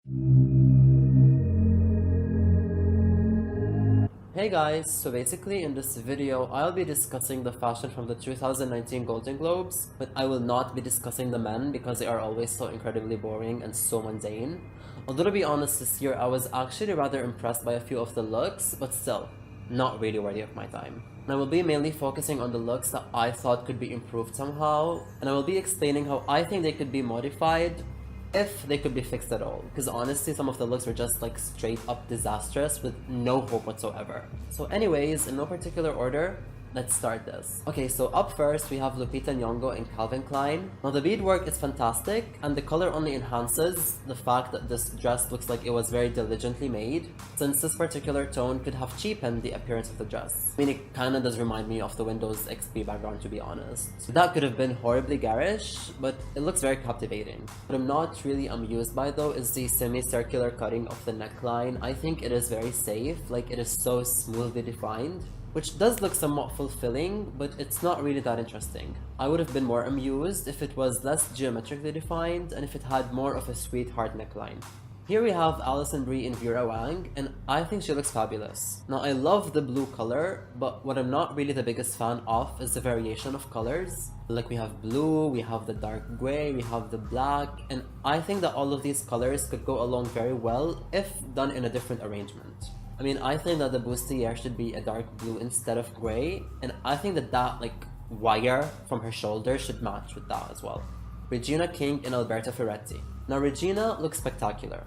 Hey guys, so basically in this video I'll be discussing the fashion from the 2019 Golden Globes, but I will not be discussing the men because they are always so incredibly boring and so mundane. Although to be honest, this year I was actually rather impressed by a few of the looks, but still, not really worthy of my time. And I will be mainly focusing on the looks that I thought could be improved somehow, and I will be explaining how I think they could be modified, if they could be fixed at all, because honestly some of the looks were just like straight up disastrous with no hope whatsoever. So anyways, in no particular order, let's start this. Okay, so up first we have Lupita Nyongo in Calvin Klein. Now the beadwork is fantastic, and the color only enhances the fact that this dress looks like it was very diligently made, since this particular tone could have cheapened the appearance of the dress. I mean, it kinda does remind me of the Windows XP background, to be honest. So that could have been horribly garish, but it looks very captivating. What I'm not really amused by though is the semicircular cutting of the neckline. I think it is very safe, like it is so smoothly defined, which does look somewhat fulfilling, but it's not really that interesting. I would have been more amused if it was less geometrically defined and if it had more of a sweetheart neckline. Here we have Alison, Brie, and Vera Wang, and I think she looks fabulous. Now I love the blue color, but what I'm not really the biggest fan of is the variation of colors. Like we have blue, we have the dark gray, we have the black, and I think that all of these colors could go along very well if done in a different arrangement. I mean, I think that the bustier should be a dark blue instead of gray, and I think that like wire from her shoulder should match with that as well. Regina King and Alberta Ferretti. Now Regina looks spectacular.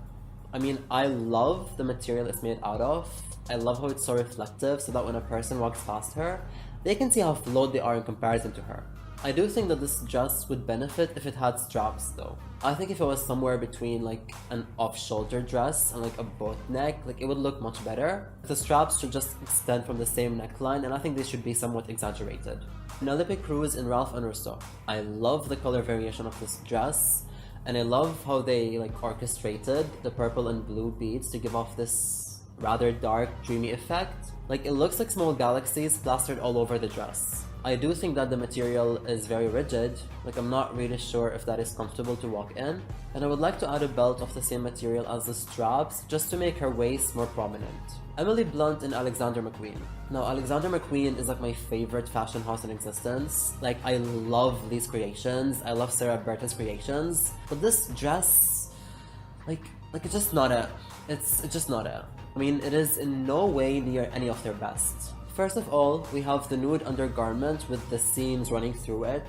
I mean, I love the material it's made out of. I love how it's so reflective so that when a person walks past her, they can see how flawed they are in comparison to her. I do think that this dress would benefit if it had straps though. I think if it was somewhere between like an off-shoulder dress and like a boat neck, like it would look much better. The straps should just extend from the same neckline, and I think they should be somewhat exaggerated. Penélope Cruz in Ralph and Russo. I love the color variation of this dress, and I love how they like orchestrated the purple and blue beads to give off this rather dark, dreamy effect. Like it looks like small galaxies plastered all over the dress. I do think that the material is very rigid, like I'm not really sure if that is comfortable to walk in, and I would like to add a belt of the same material as the straps just to make her waist more prominent. Emily Blunt and Alexander McQueen. Now Alexander McQueen is like my favorite fashion house in existence. Like I love these creations, I love Sarah Berta's creations, but this dress, like it's just not it. It's just not it. I mean, it is in no way near any of their best. First of all, we have the nude undergarment with the seams running through it.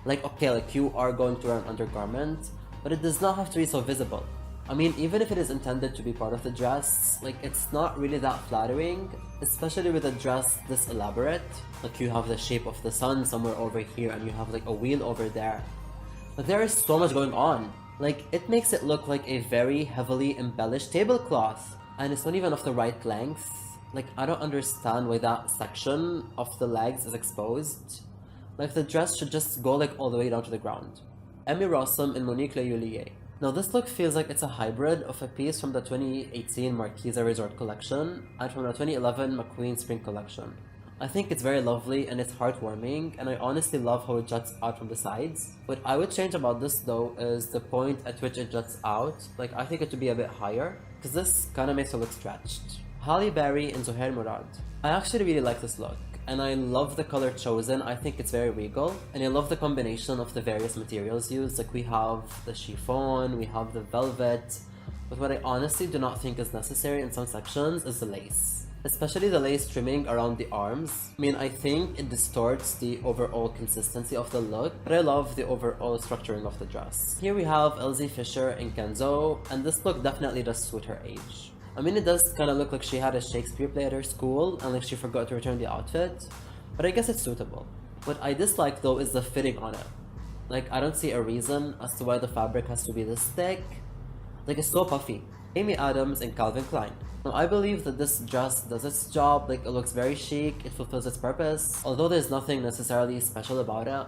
Like, okay, like you are going to wear an undergarment, but it does not have to be so visible. I mean, even if it is intended to be part of the dress, like it's not really that flattering, especially with a dress this elaborate. Like you have the shape of the sun somewhere over here and you have like a wheel over there. But there is so much going on. Like, it makes it look like a very heavily embellished tablecloth, and it's not even of the right length. Like, I don't understand why that section of the legs is exposed. Like, the dress should just go like all the way down to the ground. Emmy Rossum and Monique Lhullier. Now this look feels like it's a hybrid of a piece from the 2018 Marquesa Resort collection and from the 2011 McQueen Spring collection. I think it's very lovely and it's heartwarming, and I honestly love how it juts out from the sides. What I would change about this though is the point at which it juts out. Like, I think it should be a bit higher, because this kind of makes it look stretched. Halle Berry and Zuhair Murad. I actually really like this look, and I love the color chosen. I think it's very regal, and I love the combination of the various materials used. Like we have the chiffon, we have the velvet, but what I honestly do not think is necessary in some sections is the lace. Especially the lace trimming around the arms. I mean, I think it distorts the overall consistency of the look, but I love the overall structuring of the dress. Here we have Elsie Fisher and Kenzo, and this look definitely does suit her age. I mean, it does kind of look like she had a Shakespeare play at her school and like she forgot to return the outfit, but I guess it's suitable. What I dislike though is the fitting on it. Like, I don't see a reason as to why the fabric has to be this thick. Like, it's so puffy. Amy Adams and Calvin Klein. Now, I believe that this dress does its job. Like, it looks very chic, it fulfills its purpose, although there's nothing necessarily special about it,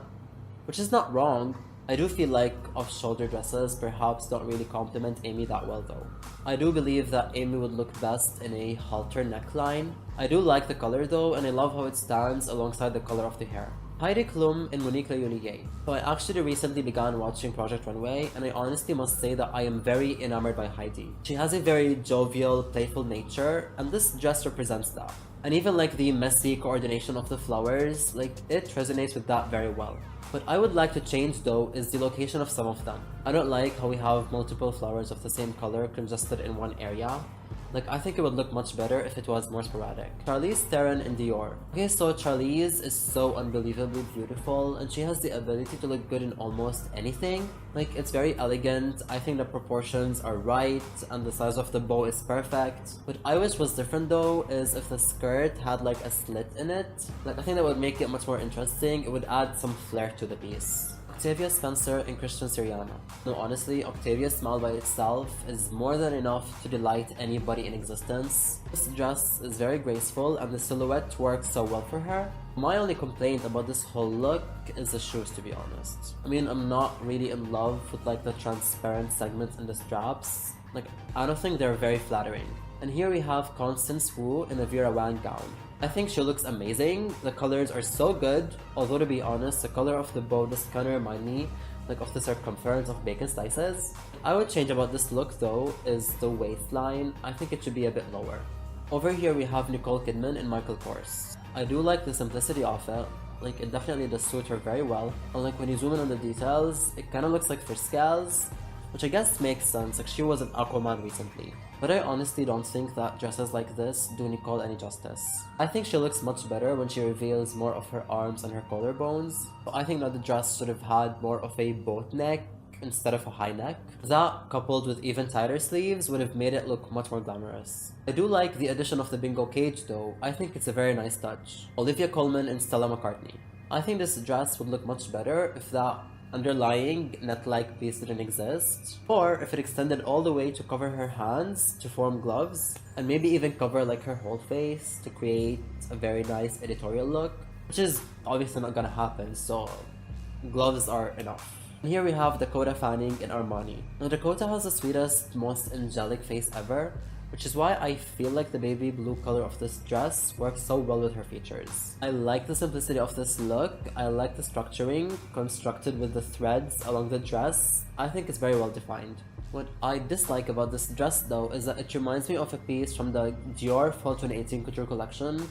which is not wrong. I do feel like off-shoulder dresses perhaps don't really complement Amy that well though. I do believe that Amy would look best in a halter neckline. I do like the color though, and I love how it stands alongside the color of the hair. Heidi Klum and Monique Lhullier. So I actually recently began watching Project Runway, and I honestly must say that I am very enamored by Heidi. She has a very jovial, playful nature, and this dress represents that. And even like the messy coordination of the flowers, like it resonates with that very well. What I would like to change though is the location of some of them. I don't like how we have multiple flowers of the same color congested in one area. Like, I think it would look much better if it was more sporadic. Charlize, Theron, and Dior. Okay, so Charlize is so unbelievably beautiful, and she has the ability to look good in almost anything. Like, it's very elegant, I think the proportions are right, and the size of the bow is perfect. What I wish was different though is if the skirt had like a slit in it. Like, I think that would make it much more interesting, it would add some flair to the piece. Octavia Spencer and Christian Siriano. No, honestly, Octavia's smile by itself is more than enough to delight anybody in existence. This dress is very graceful and the silhouette works so well for her. My only complaint about this whole look is the shoes, to be honest. I mean, I'm not really in love with like the transparent segments in the straps. Like, I don't think they're very flattering. And here we have Constance Wu in a Vera Wang gown. I think she looks amazing, the colors are so good, although to be honest, the color of the bow does kind of remind me like of the circumference of bacon slices. I would change about this look though is the waistline. I think it should be a bit lower. Over here we have Nicole Kidman and Michael Kors. I do like the simplicity of it, like it definitely does suit her very well, and like when you zoom in on the details, it kind of looks like friscales, which I guess makes sense, like she was an Aquaman recently. But I honestly don't think that dresses like this do Nicole any justice. I think she looks much better when she reveals more of her arms and her collarbones. But I think that the dress should have had more of a boat neck instead of a high neck. That, coupled with even tighter sleeves, would have made it look much more glamorous. I do like the addition of the bingo cage though. I think it's a very nice touch. Olivia Colman and Stella McCartney. I think this dress would look much better if that underlying net-like piece didn't exist, or if it extended all the way to cover her hands to form gloves, and maybe even cover like her whole face to create a very nice editorial look, which is obviously not gonna happen, so gloves are enough. And here we have Dakota Fanning in Armani. Now Dakota has the sweetest, most angelic face ever, which is why I feel like the baby blue color of this dress works so well with her features. I like the simplicity of this look, I like the structuring constructed with the threads along the dress. I think it's very well defined. What I dislike about this dress though is that it reminds me of a piece from the Dior Fall 2018 Couture collection,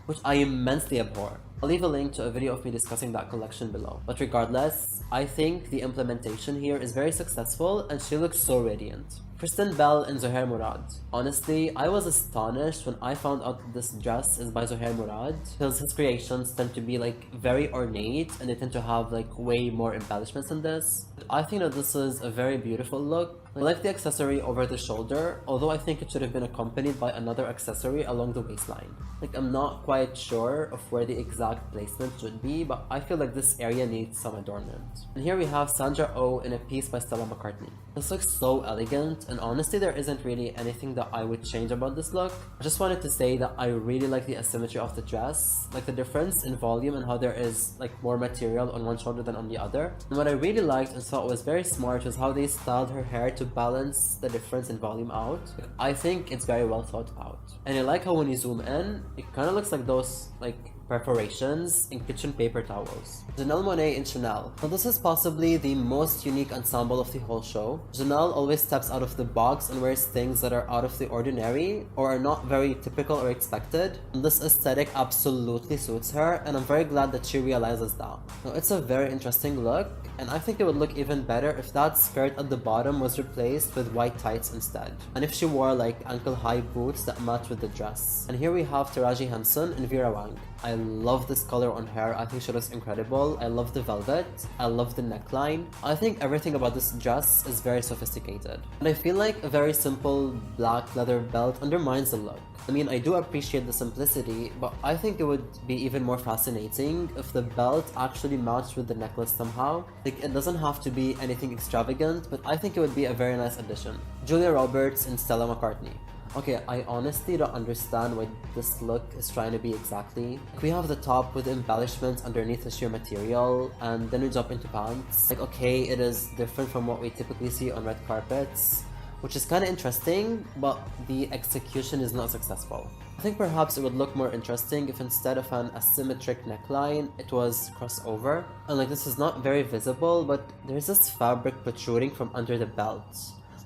which I immensely abhor. I'll leave a link to a video of me discussing that collection below. But regardless, I think the implementation here is very successful and she looks so radiant. Kristen Bell and Zuhair Murad. Honestly, I was astonished when I found out that this dress is by Zuhair Murad, because his creations tend to be like very ornate and they tend to have like way more embellishments than this. But I think that this is a very beautiful look. I like the accessory over the shoulder, although I think it should have been accompanied by another accessory along the waistline. Like, I'm not quite sure of where the exact placement should be, but I feel like this area needs some adornment. And here we have Sandra Oh in a piece by Stella McCartney. This looks so elegant, and honestly there isn't really anything that I would change about this look. I just wanted to say that I really like the asymmetry of the dress, like the difference in volume and how there is like more material on one shoulder than on the other. And what I really liked and thought was very smart was how they styled her hair to balance the difference in volume out. I think it's very well thought out. And I like how when you zoom in, it kind of looks like those like perforations in kitchen paper towels. Janelle Monáe in Chanel. Now this is possibly the most unique ensemble of the whole show. Janelle always steps out of the box and wears things that are out of the ordinary or are not very typical or expected. And this aesthetic absolutely suits her, and I'm very glad that she realizes that. Now it's a very interesting look, and I think it would look even better if that skirt at the bottom was replaced with white tights instead, and if she wore like ankle-high boots that match with the dress. And here we have Taraji Henson and Vera Wang. I love this color on her, I think she looks incredible. I love the velvet, I love the neckline. I think everything about this dress is very sophisticated. And I feel like a very simple black leather belt undermines the look. I mean, I do appreciate the simplicity, but I think it would be even more fascinating if the belt actually matched with the necklace somehow. Like, it doesn't have to be anything extravagant, but I think it would be a very nice addition. Julia Roberts and Stella McCartney. Okay, I honestly don't understand what this look is trying to be exactly. Like, we have the top with embellishments underneath the sheer material, and then we jump into pants. Like, okay, it is different from what we typically see on red carpets, which is kind of interesting, but the execution is not successful. I think perhaps it would look more interesting if instead of an asymmetric neckline, it was crossover. And like, this is not very visible, but there's this fabric protruding from under the belt.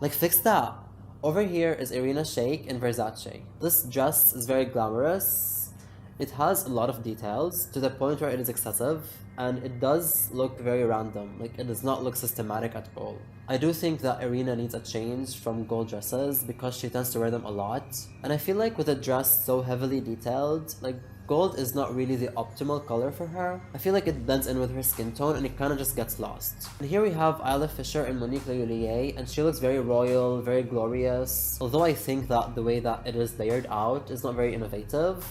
Like, fix that! Over here is Irina Shayk in Versace. This dress is very glamorous. It has a lot of details to the point where it is excessive, and it does look very random. Like, it does not look systematic at all. I do think that Irina needs a change from gold dresses because she tends to wear them a lot. And I feel like with a dress so heavily detailed, like, gold is not really the optimal color for her. I feel like it blends in with her skin tone and it kind of just gets lost. And here we have Isla Fisher and Monique Lhullier, and she looks very royal, very glorious. Although I think that the way that it is layered out is not very innovative.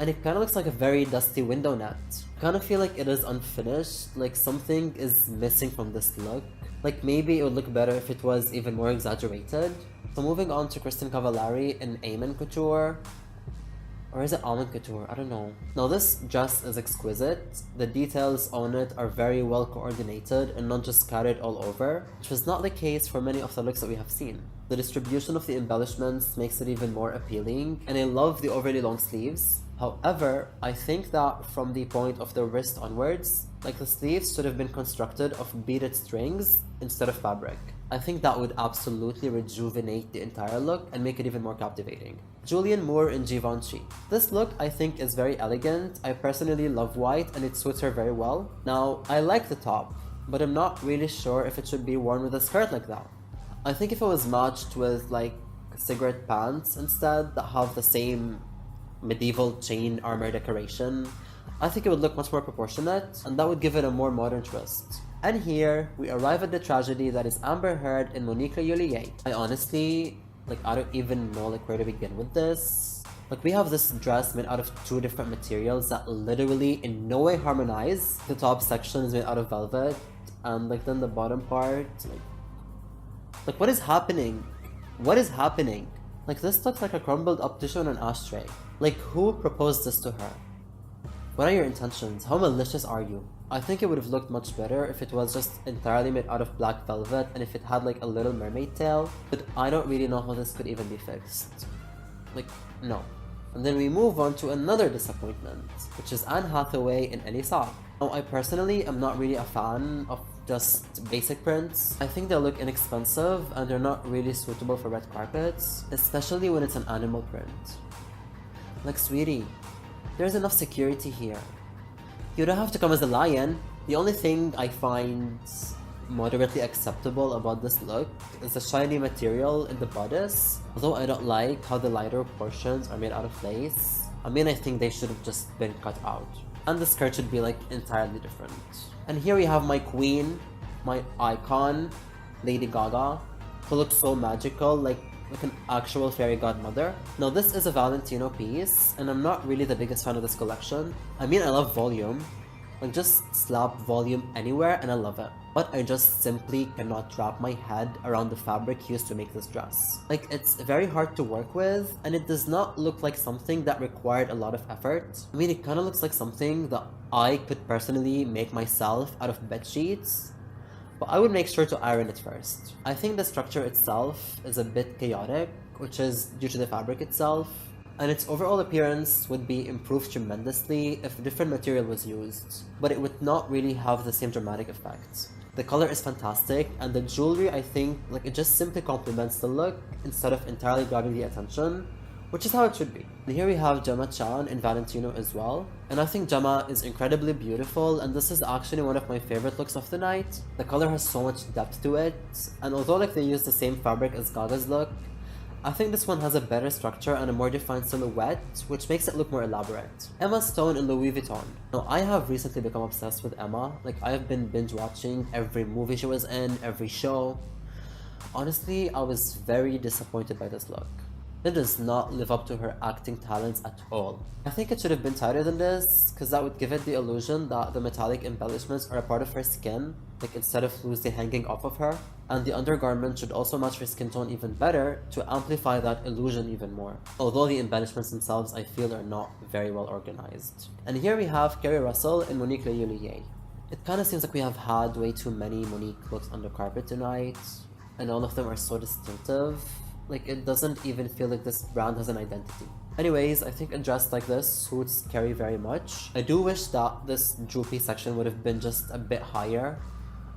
And it kind of looks like a very dusty window net. I kind of feel like it is unfinished, like something is missing from this look. Like maybe it would look better if it was even more exaggerated. So moving on to Kristen Cavallari in Amen Couture. Or is it Almond Couture? I don't know. Now this dress is exquisite. The details on it are very well coordinated and not just scattered all over, which was not the case for many of the looks that we have seen. The distribution of the embellishments makes it even more appealing, and I love the overly long sleeves. However, I think that from the point of the wrist onwards, like the sleeves should have been constructed of beaded strings instead of fabric. I think that would absolutely rejuvenate the entire look and make it even more captivating. Julianne Moore in Givenchy. This look I think is very elegant. I personally love white and it suits her very well. Now, I like the top, but I'm not really sure if it should be worn with a skirt like that. I think if it was matched with like cigarette pants instead that have the same medieval chain armor decoration, I think it would look much more proportionate and that would give it a more modern twist. And here, we arrive at the tragedy that is Amber Heard in Monique Lhullier. I honestly, I don't even know where to begin with this. Like, we have this dress made out of two different materials that literally in no way harmonize. The top section is made out of velvet, and then the bottom part, what is happening? What is happening? This looks like a crumbled up tissue in an ashtray. Who proposed this to her? What are your intentions? How malicious are you? I think it would have looked much better if it was just entirely made out of black velvet and if it had a little mermaid tail, but I don't really know how this could even be fixed. No. And then we move on to another disappointment, which is Anne Hathaway in Ellie. Now, I personally am not really a fan of just basic prints. I think they look inexpensive and they're not really suitable for red carpets, especially when it's an animal print. Sweetie, there's enough security here. You don't have to come as a lion. The only thing I find moderately acceptable about this look is the shiny material in the bodice, although I don't like how the lighter portions are made out of lace. I think they should have just been cut out. And the skirt should be entirely different. And here we have my queen, my icon, Lady Gaga, who looks so magical, like an actual fairy godmother. Now this is a Valentino piece, and I'm not really the biggest fan of this collection. I love volume. Just slap volume anywhere and I love it. But I just simply cannot wrap my head around the fabric used to make this dress. It's very hard to work with, and it does not look like something that required a lot of effort. It kind of looks like something that I could personally make myself out of bed sheets, but I would make sure to iron it first. I think the structure itself is a bit chaotic, which is due to the fabric itself, and its overall appearance would be improved tremendously if different material was used, but it would not really have the same dramatic effect. The color is fantastic, and the jewelry, I think, it just simply complements the look instead of entirely grabbing the attention, which is how it should be. And here we have Gemma Chan in Valentino as well, and I think Gemma is incredibly beautiful, and this is actually one of my favorite looks of the night. The color has so much depth to it, and although they use the same fabric as Gaga's look, I think this one has a better structure and a more defined silhouette, which makes it look more elaborate. Emma Stone in Louis Vuitton. Now, I have recently become obsessed with Emma. I have been binge watching every movie she was in, every show. Honestly, I was very disappointed by this look. It does not live up to her acting talents at all. I think it should have been tighter than this, because that would give it the illusion that the metallic embellishments are a part of her skin, instead of loosely hanging off of her. And the undergarment should also match her skin tone even better to amplify that illusion even more. Although the embellishments themselves I feel are not very well organized. And here we have Kerry Russell and Monique Lhullier. It kind of seems like we have had way too many Monique looks on the carpet tonight. and all of them are so distinctive. Like, it doesn't even feel like this brand has an identity. Anyways, I think a dress like this suits Carrie very much. I do wish that this droopy section would have been just a bit higher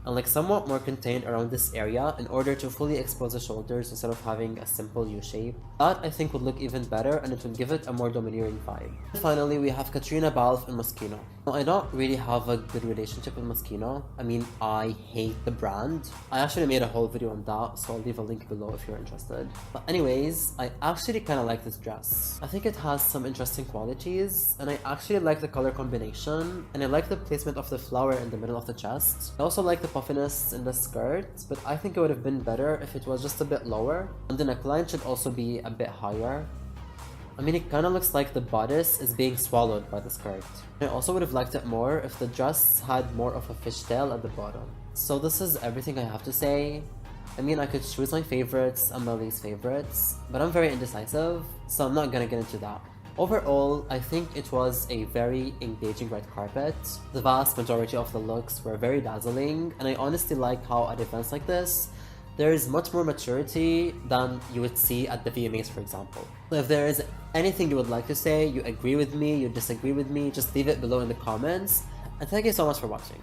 and like somewhat more contained around this area in order to fully expose the shoulders instead of having a simple U shape. That I think would look even better and it would give it a more domineering vibe. And finally, we have Katrina Balfe and Moschino. Now, I don't really have a good relationship with Moschino. I mean, I hate the brand. I actually made a whole video on that, so I'll leave a link below if you're interested. But anyways, I actually kind of like this dress. I think it has some interesting qualities, and I actually like the color combination, and I like the placement of the flower in the middle of the chest. I also like the puffiness in the skirt, but I think it would have been better if it was just a bit lower, and the neckline should also be a bit higher. I mean, it kind of looks like the bodice is being swallowed by the skirt. I also would have liked it more if the dress had more of a fishtail at the bottom. So this is everything I have to say. I mean, I could choose my favorites and my least favorites, but I'm very indecisive, so I'm not gonna get into that. Overall, I think it was a very engaging red carpet. The vast majority of the looks were very dazzling, and I honestly like how at events like this, there is much more maturity than you would see at the VMAs, for example. So if there is anything you would like to say, you agree with me, you disagree with me, just leave it below in the comments, and thank you so much for watching.